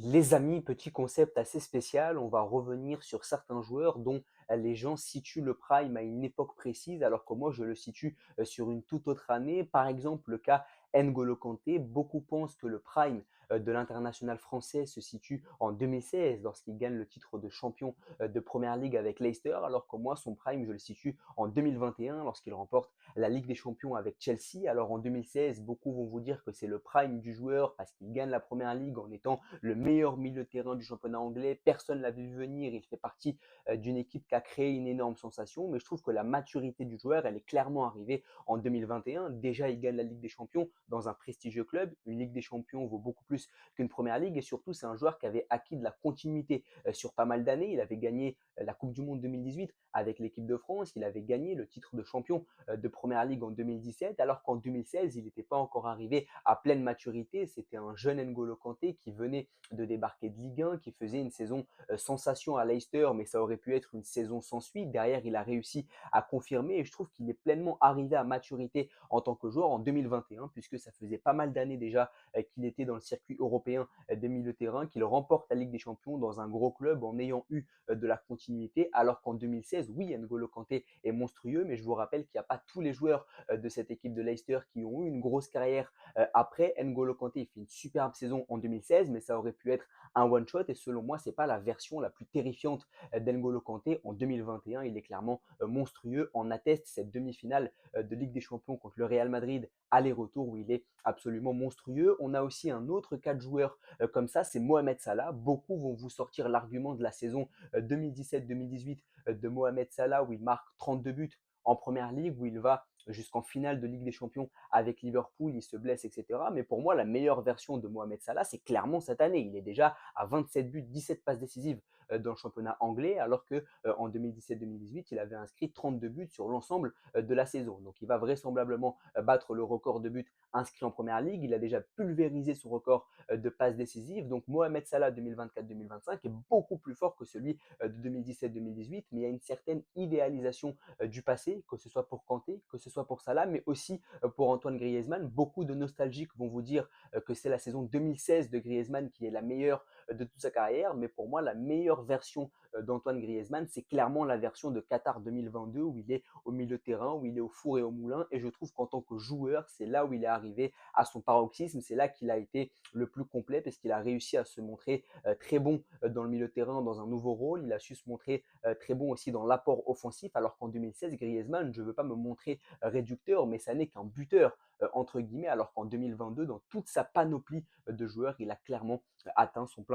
Les amis, petit concept assez spécial, on va revenir sur certains joueurs dont les gens situent le prime à une époque précise, alors que moi je le situe sur une toute autre année. Par exemple, le cas N'Golo Kanté, beaucoup pensent que le prime de l'international français se situe en 2016 lorsqu'il gagne le titre de champion de Première Ligue avec Leicester, alors que moi son prime je le situe en 2021 lorsqu'il remporte la Ligue des Champions avec Chelsea. Alors en 2016, beaucoup vont vous dire que c'est le prime du joueur parce qu'il gagne la Première Ligue en étant le meilleur milieu de terrain du championnat anglais. Personne ne l'a vu venir. Il fait partie d'une équipe qui a créé une énorme sensation. Mais je trouve que la maturité du joueur, elle est clairement arrivée en 2021. Déjà, il gagne la Ligue des Champions dans un prestigieux club. Une Ligue des Champions vaut beaucoup plus qu'une première ligue. Et surtout, c'est un joueur qui avait acquis de la continuité sur pas mal d'années. Il avait gagné la Coupe du Monde 2018 avec l'équipe de France. Il avait gagné le titre de champion de première ligue en 2017, alors qu'en 2016, il n'était pas encore arrivé à pleine maturité. C'était un jeune N'Golo Kanté qui venait de débarquer de Ligue 1, qui faisait une saison sensation à Leicester, mais ça aurait pu être une saison sans suite. Derrière, il a réussi à confirmer et je trouve qu'il est pleinement arrivé à maturité en tant que joueur en 2021, puisque ça faisait pas mal d'années déjà qu'il était dans le circuit européen des milieux de terrain, qu'il remporte la Ligue des Champions dans un gros club en ayant eu de la continuité, alors qu'en 2016, oui, N'Golo Kanté est monstrueux, mais je vous rappelle qu'il n'y a pas tous les joueurs de cette équipe de Leicester qui ont eu une grosse carrière après. N'Golo Kanté, il fait une superbe saison en 2016, mais ça aurait pu être un one-shot et selon moi, c'est pas la version la plus terrifiante d'N'Golo Kanté en 2021. Il est clairement monstrueux. En atteste cette demi-finale de Ligue des Champions contre le Real Madrid aller-retour où il est absolument monstrueux. On a aussi un autre cas de joueur comme ça, c'est Mohamed Salah. Beaucoup vont vous sortir l'argument de la saison 2017-2018 de Mohamed Salah où il marque 32 buts en première ligue, où il va jusqu'en finale de Ligue des Champions avec Liverpool, il se blesse, etc. Mais pour moi, la meilleure version de Mohamed Salah, c'est clairement cette année. Il est déjà à 27 buts, 17 passes décisives dans le championnat anglais, alors que en 2017-2018, il avait inscrit 32 buts sur l'ensemble de la saison. Donc, il va vraisemblablement battre le record de buts inscrits en première ligue. Il a déjà pulvérisé son record de passes décisives. Donc, Mohamed Salah 2024-2025 est beaucoup plus fort que celui de 2017-2018, mais il y a une certaine idéalisation du passé, que ce soit pour Kanté, que ce soit pour Salah, mais aussi pour Antoine Griezmann. Beaucoup de nostalgiques vont vous dire que c'est la saison 2016 de Griezmann qui est la meilleure de toute sa carrière, mais pour moi, la meilleure version d'Antoine Griezmann, c'est clairement la version de Qatar 2022 où il est au milieu de terrain, où il est au four et au moulin, et je trouve qu'en tant que joueur, c'est là où il est arrivé à son paroxysme, c'est là qu'il a été le plus complet parce qu'il a réussi à se montrer très bon dans le milieu de terrain, dans un nouveau rôle, il a su se montrer très bon aussi dans l'apport offensif, alors qu'en 2016, Griezmann, je ne veux pas me montrer réducteur, mais ça n'est qu'un buteur, entre guillemets, alors qu'en 2022, dans toute sa panoplie de joueurs, il a clairement atteint son plein